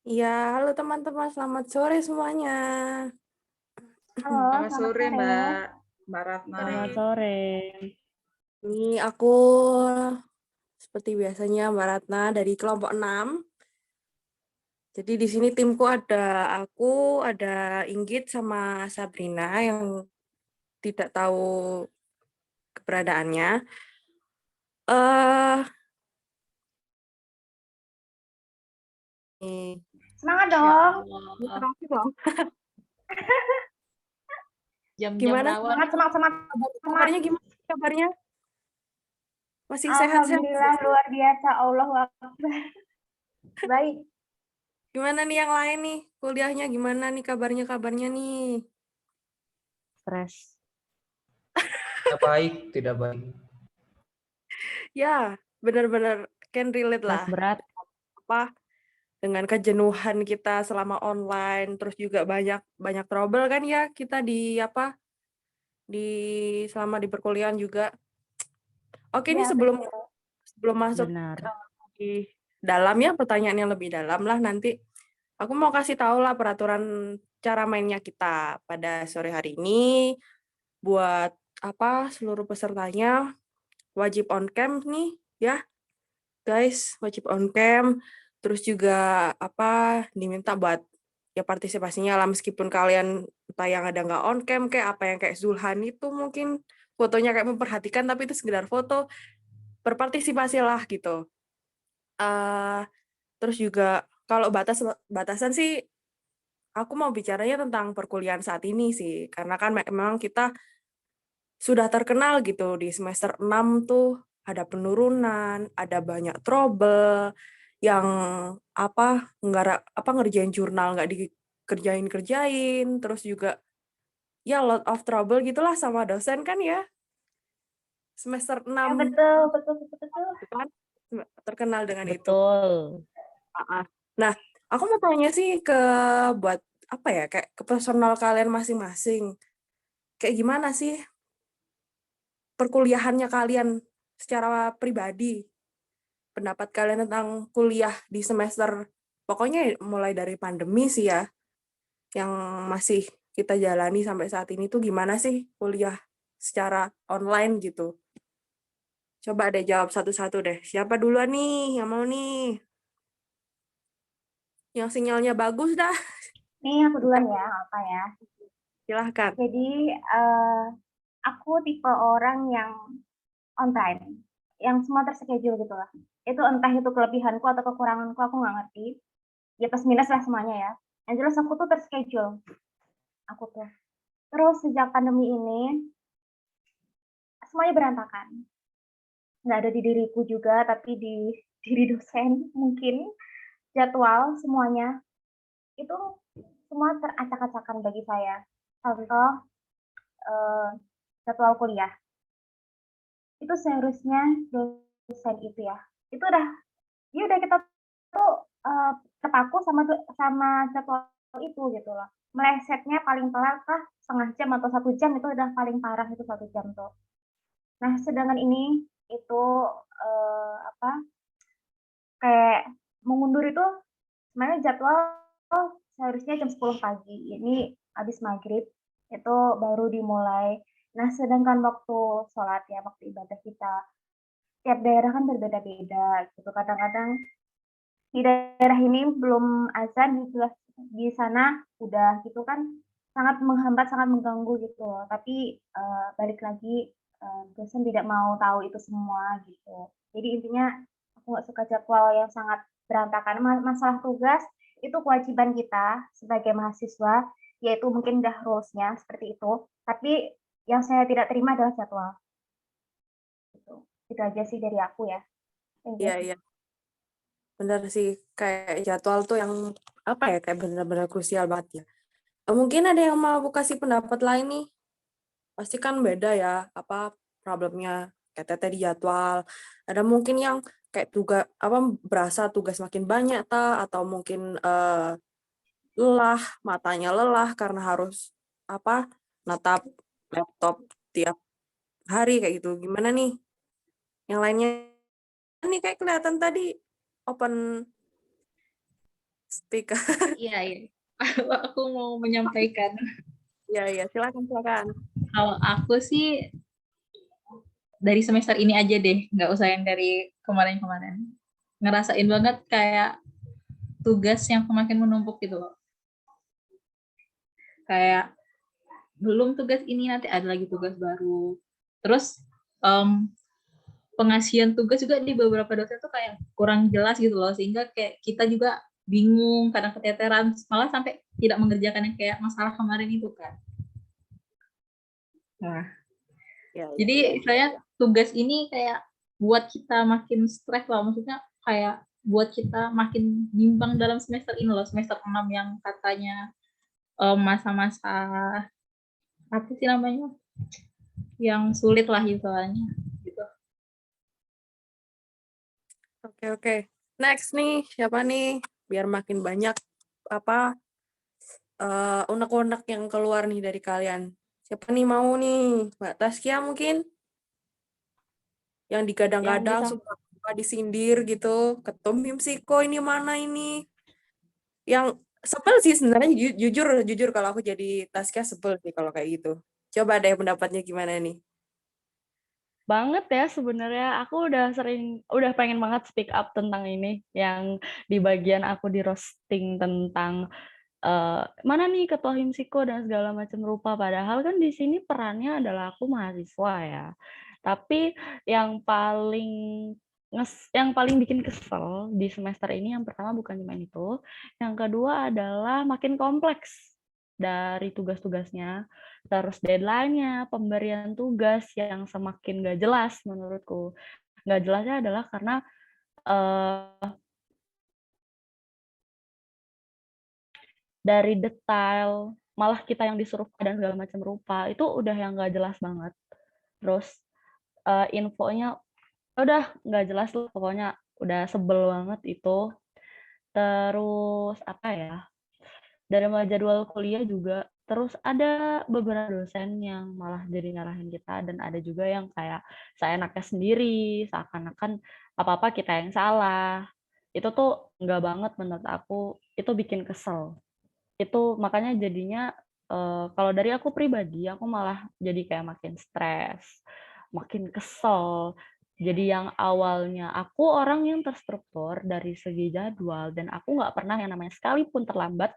Iya, halo teman-teman, selamat sore semuanya. Halo, Selamat selamat sore, sore. Mbak Ratna. Selamat sore. Ini aku seperti biasanya Mbak Ratna dari kelompok 6. Jadi di sini timku ada aku, ada Inggit sama Sabrina yang tidak tahu keberadaannya. Eh, Semangat Ya dong. Allah, terakhir dong. jam-jam Gimana rawan. Semangat, semangat, semangat. kabarnya? Gimana kabarnya? Masih sehat-sehat? Alhamdulillah luar biasa. Allahu Akbar. Baik. Gimana nih yang lain nih? Kuliahnya gimana nih kabarnya nih? Stres. Tidak baik, tidak baik. Ya, benar-benar can relate lah. Berat. Apa dengan kejenuhan kita selama online, terus juga banyak trouble kan ya kita di selama di perkuliahan juga. Oke, ini Ya, sebelum betul. masuk Benar. di dalam ya, pertanyaan yang lebih dalam lah nanti. Aku mau kasih tahu lah peraturan cara mainnya kita pada sore hari ini. Buat seluruh pesertanya wajib on cam nih ya. Guys, wajib on cam. Terus juga diminta buat ya partisipasinya lah, meskipun kalian entah yang ada nggak on cam kayak apa yang kayak Zulhan itu mungkin fotonya kayak memperhatikan tapi itu sekedar foto, berpartisipasilah gitu. Terus juga kalau batasan sih aku mau bicaranya tentang perkuliahan saat ini sih, karena kan memang kita sudah terkenal gitu di semester 6 tuh ada penurunan, ada banyak trouble, yang ngerjain jurnal nggak dikerjain, terus juga ya lot of trouble gitulah sama dosen kan ya. Semester Ya, 6 betul. kan terkenal dengan itu. Betul. Nah, aku mau tanya sih buat kayak ke personal kalian masing-masing. Kayak gimana sih perkuliahannya kalian secara pribadi? Pendapat kalian tentang kuliah di semester, pokoknya mulai dari pandemi sih ya, yang masih kita jalani sampai saat ini tuh gimana sih kuliah secara online gitu? Coba deh jawab satu-satu deh. Siapa duluan nih yang mau nih? Yang sinyalnya bagus dah. Nih, aku duluan ya, apa ya. Silahkan. Jadi, aku tipe orang yang on time. Yang semua terschedule gitu lah. Itu entah itu kelebihanku atau kekuranganku, aku nggak ngerti. Ya plus minus lah semuanya ya. Yang jelas aku tuh terschedule. Aku tuh. Terus sejak pandemi ini, semuanya berantakan. Nggak ada di diriku juga, tapi di diri dosen mungkin. Jadwal semuanya itu semua teracak-acakan bagi saya. Contoh, jadwal kuliah. Itu seharusnya dosen itu ya, itu udah kita tuh, terpaku sama jadwal itu gitu loh. Melesetnya paling telat setengah jam atau 1 jam itu udah paling parah itu 1 jam tuh. Nah, sedangkan ini itu, kayak mengundur itu sebenarnya jadwal seharusnya jam 10 pagi, ini habis maghrib, itu baru dimulai. Nah, sedangkan waktu sholat ya, waktu ibadah kita, tiap daerah kan berbeda-beda gitu. Kadang-kadang di daerah ini belum azan, di sana udah gitu kan, sangat menghambat, sangat mengganggu gitu loh. Tapi, balik lagi, dosen tidak mau tahu itu semua gitu. Jadi intinya aku nggak suka jadwal yang sangat berantakan. Masalah tugas itu kewajiban kita sebagai mahasiswa, yaitu mungkin udah rules-nya seperti itu, tapi yang saya tidak terima adalah jadwal, gitu. Itu aja sih dari aku ya. Iya, iya. Benar sih, kayak jadwal tuh yang kayak benar-benar krusial banget ya. Mungkin ada yang mau kasih pendapat lain nih. Pasti kan beda ya, problemnya kayak teteh di jadwal. Ada mungkin yang kayak berasa tugas makin banyak atau mungkin lelah, matanya lelah karena harus natap laptop tiap hari kayak gitu. Gimana nih? Yang lainnya nih kayak kelihatan tadi open Speak. Iya, iya. Aku mau menyampaikan. Iya, silakan. Kalau aku sih dari semester ini aja deh, nggak usah yang dari kemarin-kemarin. Ngerasain banget kayak tugas yang semakin menumpuk gitu loh. Kayak belum tugas ini nanti ada lagi tugas baru. Terus pengasihan tugas juga di beberapa dosen tuh kayak kurang jelas gitu loh, sehingga kayak kita juga bingung, kadang keteteran, malah sampai tidak mengerjakan yang kayak masalah kemarin itu kan. Nah, Ya. jadi saya tugas ini kayak buat kita makin stres lah, maksudnya kayak buat kita makin bimbang dalam semester ini loh, semester 6 yang katanya masa-masa apa sih namanya, yang sulit lah istilahnya gitu. Oke. Next nih, siapa nih? Biar makin banyak unek-unek yang keluar nih dari kalian. Siapa nih mau nih? Mbak Taskia mungkin? Yang digadang-gadang, Yang suka disindir gitu. Ketum Himsiko ini mana ini? Yang sebel sih sebenarnya, jujur kalau aku jadi Taskia sebel sih kalau kayak gitu. Coba deh pendapatnya gimana nih? banget ya sebenarnya. Aku udah pengen banget speak up tentang ini, yang di bagian aku di roasting tentang mana nih ketua himsiko dan segala macam rupa, padahal kan di sini perannya adalah aku mahasiswa ya. Tapi yang paling bikin kesel di semester ini, yang pertama bukan cuma itu, yang kedua adalah makin kompleks dari tugas-tugasnya, terus deadline-nya, pemberian tugas yang semakin gak jelas menurutku. Gak jelasnya adalah karena dari detail, malah kita yang disuruh dan segala macam rupa, itu udah yang gak jelas banget. Terus infonya udah nggak jelas lah, pokoknya udah sebel banget itu. Terus apa ya, dari mulai jadwal kuliah juga, terus ada beberapa dosen yang malah jadi nyalahin kita, dan ada juga yang kayak seenaknya sendiri, seakan-akan apa-apa kita yang salah. Itu tuh nggak banget menurut aku, itu bikin kesel. Itu makanya jadinya kalau dari aku pribadi, aku malah jadi kayak makin stres, makin kesel. Jadi yang awalnya aku orang yang terstruktur dari segi jadwal, dan aku nggak pernah yang namanya sekalipun terlambat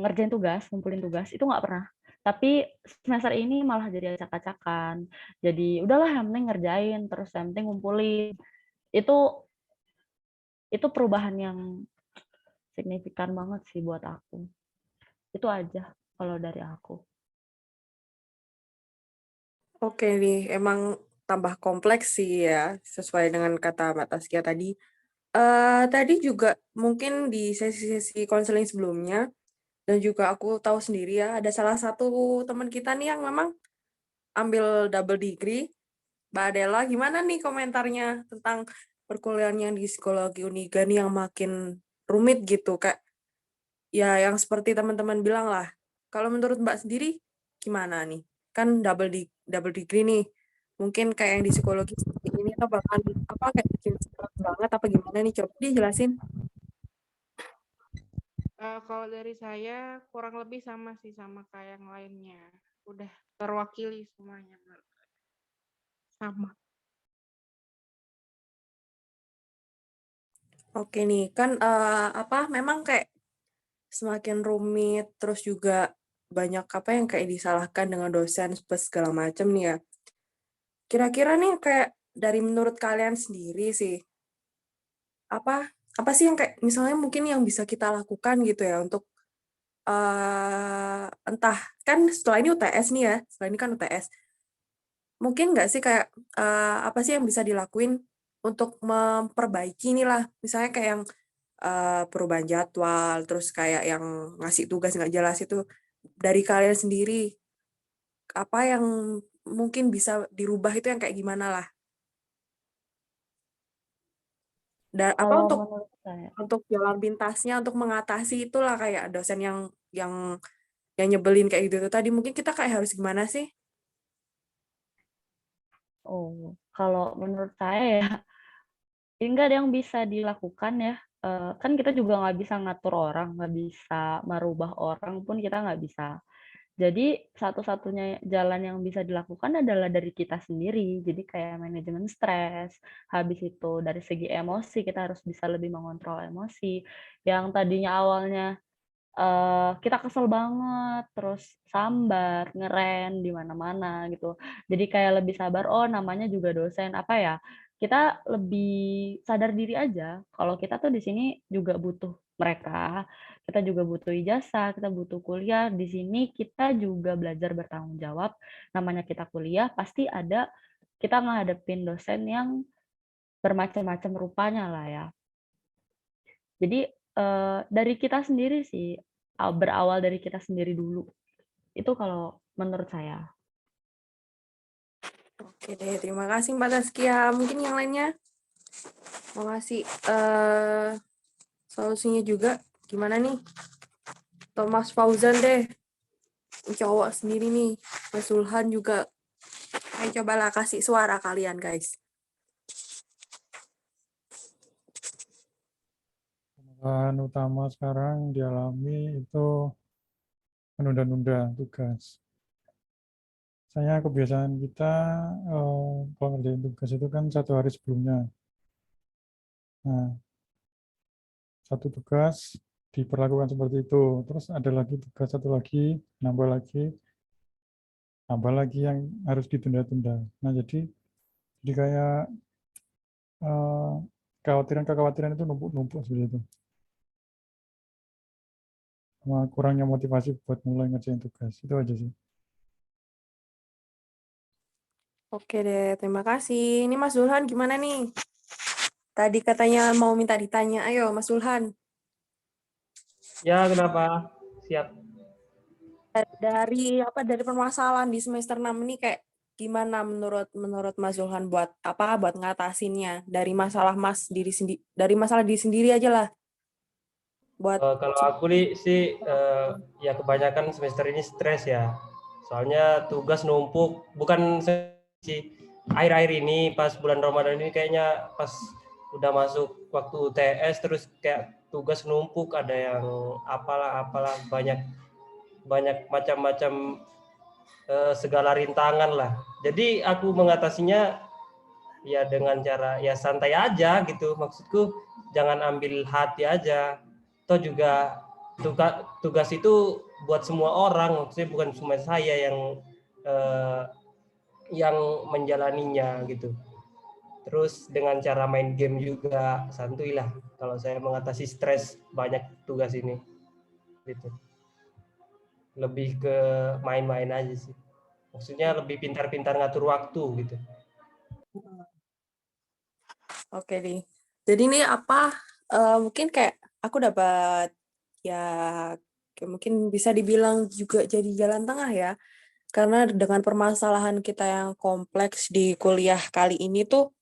ngerjain tugas, ngumpulin tugas, itu nggak pernah. Tapi semester ini malah jadi acak-acakan. Jadi udahlah, yang penting ngerjain, terus yang penting ngumpulin. Itu perubahan yang signifikan banget sih buat aku. Itu aja kalau dari aku. Oke nih, emang tambah kompleks sih ya, sesuai dengan kata Mbak Taskia tadi. Tadi juga mungkin di sesi-sesi konseling sebelumnya, dan juga aku tahu sendiri ya, ada salah satu teman kita nih yang memang ambil double degree. Mbak Adela, gimana nih komentarnya tentang perkuliahan yang di psikologi Uniga nih yang makin rumit gitu, Kak? Ya, yang seperti teman-teman bilang lah. Kalau menurut Mbak sendiri, gimana nih? Kan double degree nih. Mungkin kayak yang di psikologi seperti ini, atau bahkan kayak bikin berat banget, apa gimana nih? Coba dijelasin. Kalau dari saya kurang lebih sama sih sama kayak yang lainnya. Udah terwakili semuanya. Sama. Oke nih, kan memang kayak semakin rumit, terus juga banyak yang kayak disalahkan dengan dosen segala macam nih ya. Kira-kira nih kayak dari menurut kalian sendiri sih, apa sih yang kayak misalnya mungkin yang bisa kita lakukan gitu ya untuk entah, kan setelah ini UTS nih ya, setelah ini kan UTS. Mungkin nggak sih kayak apa sih yang bisa dilakuin untuk memperbaiki nih lah, misalnya kayak yang perubahan jadwal, terus kayak yang ngasih tugas nggak jelas itu, dari kalian sendiri, apa yang mungkin bisa dirubah itu yang kayak gimana lah? Dan Kalau menurut saya, untuk jalan pintasnya, untuk mengatasi itulah kayak dosen yang nyebelin kayak gitu tadi, mungkin kita kayak harus gimana sih? kalau menurut saya ya, nggak ada yang bisa dilakukan ya. kan kita juga nggak bisa ngatur orang, nggak bisa merubah orang pun kita nggak bisa. Jadi satu-satunya jalan yang bisa dilakukan adalah dari kita sendiri. Jadi kayak manajemen stres, habis itu dari segi emosi kita harus bisa lebih mengontrol emosi. Yang tadinya awalnya kita kesel banget, terus sambar, ngeren di mana-mana gitu. Jadi kayak lebih sabar, oh namanya juga dosen, apa ya, kita lebih sadar diri aja kalau kita tuh di sini juga butuh mereka, kita juga butuh ijazah, kita butuh kuliah, di sini kita juga belajar bertanggung jawab, namanya kita kuliah pasti ada kita ngadepin dosen yang bermacam-macam rupanya lah ya. Jadi, dari kita sendiri sih, berawal dari kita sendiri dulu. Itu kalau menurut saya. Oke deh, terima kasih Mbak Zaskia. Mungkin yang lainnya mau ngasih solusinya juga gimana nih? Thomas Fauzan deh, cowok sendiri nih. Mas Zulhan juga. Ayo cobalah kasih suara kalian guys. Permasalahan utama sekarang dialami itu menunda-nunda tugas. Saya kebiasaan kita kalau ngerjain tugas itu kan 1 hari sebelumnya. Nah, 1 tugas diperlakukan seperti itu. Terus ada lagi tugas 1 lagi, nambah lagi yang harus ditunda-tunda. Nah, jadi kayak kekhawatiran-kekhawatiran itu numpuk-numpuk seperti itu. Sama kurangnya motivasi buat mulai ngerjain tugas. Itu aja sih. Oke deh, terima kasih. Ini Mas Zulhan gimana nih? Tadi katanya mau minta ditanya. Ayo Mas Zulhan. Ya, kenapa? Siap. Dari permasalahan di semester 6 ini kayak gimana menurut Mas Zulhan buat ngatasinnya dari masalah diri sendiri aja lah. Buat Kalau aku sih ya kebanyakan semester ini stres ya. Soalnya tugas numpuk, bukan sih akhir-akhir ini pas bulan Ramadan ini kayaknya pas udah masuk waktu UTS terus kayak tugas numpuk, ada yang apalah banyak macam-macam segala rintangan lah. Jadi aku mengatasinya ya dengan cara ya santai aja gitu. Maksudku jangan ambil hati aja. Toh juga tugas itu buat semua orang, maksudnya bukan cuma saya yang menjalaninya gitu. Terus dengan cara main game juga santuy lah kalau saya mengatasi stres banyak tugas ini gitu. Lebih ke main-main aja sih. Maksudnya lebih pintar-pintar ngatur waktu gitu. Oke nih. Jadi ini mungkin kayak aku dapat ya mungkin bisa dibilang juga jadi jalan tengah ya. Karena dengan permasalahan kita yang kompleks di kuliah kali ini tuh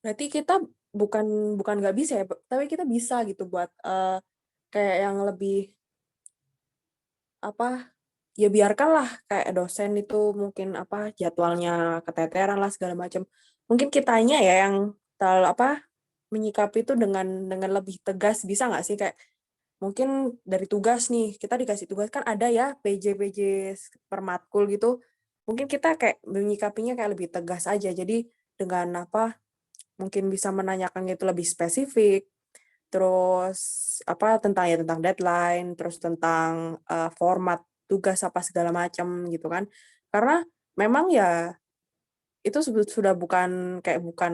berarti kita bukan nggak bisa ya, tapi kita bisa gitu buat kayak yang lebih ya biarkanlah kayak dosen itu mungkin jadwalnya keteteran lah segala macam. Mungkin kitanya ya yang menyikapi itu dengan lebih tegas, bisa nggak sih kayak mungkin dari tugas nih, kita dikasih tugas kan ada ya PJ per matkul gitu. Mungkin kita kayak menyikapinya kayak lebih tegas aja. Jadi dengan mungkin bisa menanyakan itu lebih spesifik. Terus tentang deadline, terus tentang format tugas apa segala macam gitu kan. Karena memang ya itu sudah bukan bukan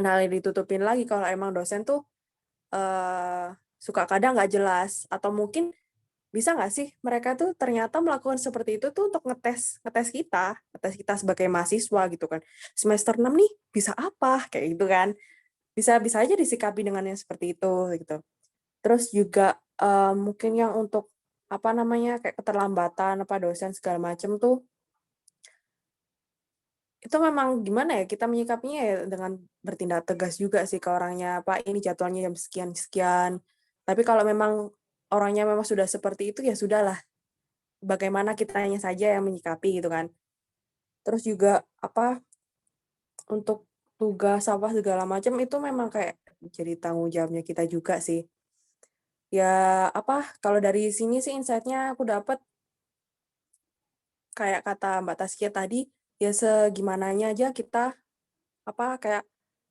hal yang ditutupin lagi kalau emang dosen tuh suka kadang nggak jelas, atau mungkin bisa nggak sih mereka tuh ternyata melakukan seperti itu tuh untuk ngetes kita sebagai mahasiswa gitu kan. Semester 6 nih bisa apa kayak gitu kan. Bisa aja disikapi dengan yang seperti itu gitu. Terus juga mungkin yang untuk kayak keterlambatan dosen segala macam tuh itu memang gimana ya kita menyikapinya ya dengan bertindak tegas juga sih ke orangnya, Pak ini jadwalnya jam sekian. Tapi kalau memang orangnya memang sudah seperti itu ya sudahlah. Bagaimana kitanya saja yang menyikapi gitu kan. Terus juga untuk tugas apa segala macam itu memang kayak jadi tanggung jawabnya kita juga sih. Ya apa, kalau dari sini sih insight-nya aku dapat kayak kata Mbak Taskia tadi, ya segimananya aja kita apa kayak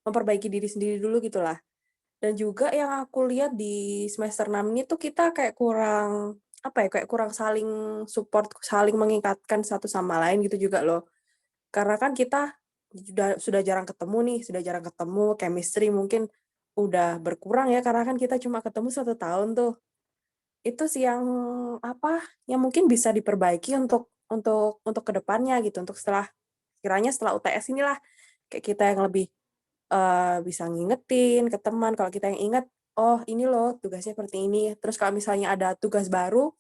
memperbaiki diri sendiri dulu gitulah. Dan juga yang aku lihat di semester 6 ini tuh kita kayak kurang apa ya, kayak kurang saling support, saling mengingatkan satu sama lain gitu juga loh. Karena kan kita sudah jarang ketemu nih, sudah jarang ketemu, chemistry mungkin udah berkurang ya karena kan kita cuma ketemu 1 tahun tuh. Itu sih yang apa, yang mungkin bisa diperbaiki untuk kedepannya gitu, untuk kiranya setelah UTS inilah kayak kita yang lebih bisa ngingetin ke teman, kalau kita yang ingat, "Oh ini loh tugasnya seperti ini." Terus kalau misalnya ada tugas baru,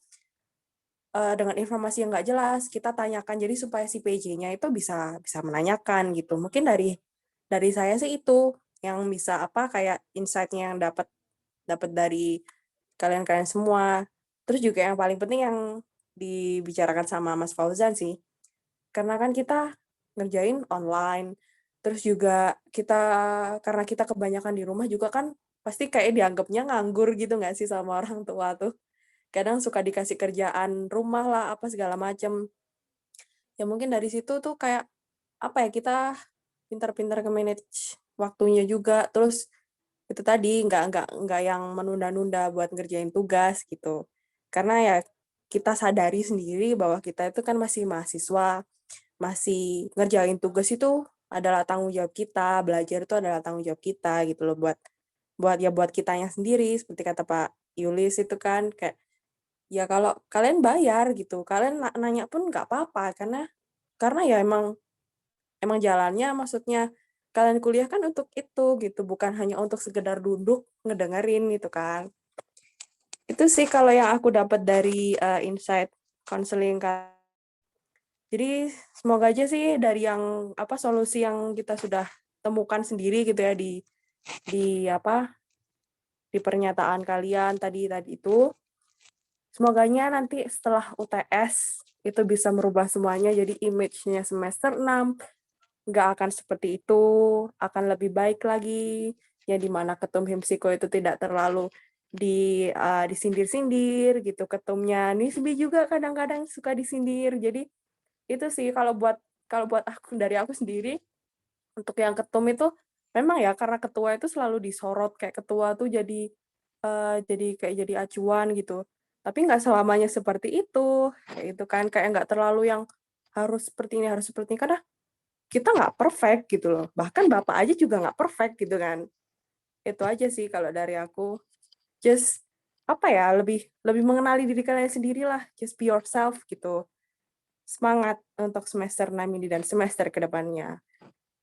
dengan informasi yang nggak jelas, kita tanyakan. Jadi supaya si PJ-nya itu bisa bisa menanyakan gitu. Mungkin dari saya sih itu, yang bisa apa, kayak insight-nya yang dapat dapat dari kalian-kalian semua. Terus juga yang paling penting yang dibicarakan sama Mas Fauzan sih, karena kan kita ngerjain online, terus juga karena kita kebanyakan di rumah juga kan pasti kayak dianggapnya nganggur gitu nggak sih sama orang tua tuh. Kadang suka dikasih kerjaan rumah lah, apa segala macem. Ya mungkin dari situ tuh kayak, apa ya, kita pintar-pintar ke-manage waktunya juga, terus itu tadi, nggak yang menunda-nunda buat ngerjain tugas gitu. Karena ya kita sadari sendiri bahwa kita itu kan masih mahasiswa, masih ngerjain tugas itu adalah tanggung jawab kita, belajar itu adalah tanggung jawab kita gitu loh, buat buat kitanya sendiri, seperti kata Pak Yulis itu kan, kayak, ya kalau kalian bayar gitu, kalian nanya pun nggak apa-apa, karena ya emang jalannya maksudnya kalian kuliah kan untuk itu gitu, bukan hanya untuk sekedar duduk ngedengerin gitu kan. Itu sih kalau yang aku dapat dari insight counseling. Jadi semoga aja sih dari yang apa solusi yang kita sudah temukan sendiri gitu ya di apa di pernyataan kalian tadi itu, semoganya nanti setelah UTS itu bisa merubah semuanya, jadi image-nya semester 6 nggak akan seperti itu, akan lebih baik lagi, yang dimana ketum himsiko itu tidak terlalu disindir-sindir gitu, ketumnya Nisbi juga kadang-kadang suka disindir. Jadi itu sih kalau buat aku sendiri, untuk yang ketum itu memang ya karena ketua itu selalu disorot, kayak ketua tuh jadi acuan gitu. Tapi nggak selamanya seperti itu, kayak itu kan, kayak nggak terlalu yang harus seperti ini, karena kita nggak perfect gitu loh. Bahkan Bapak aja juga nggak perfect gitu kan. Itu aja sih kalau dari aku. Just apa ya, lebih lebih mengenali diri kalian sendiri lah. Just be yourself gitu. Semangat untuk semester 6 ini dan semester kedepannya.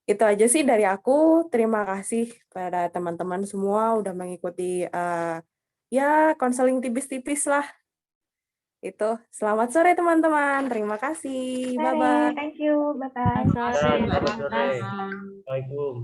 Itu aja sih dari aku. Terima kasih pada teman-teman semua udah mengikuti ya konseling tipis-tipis lah. Itu. Selamat sore teman-teman. Terima kasih. Sore, Bye-bye. thank you, bye-bye. Sore, Selamat terima sore. kasih. Assalamualaikum.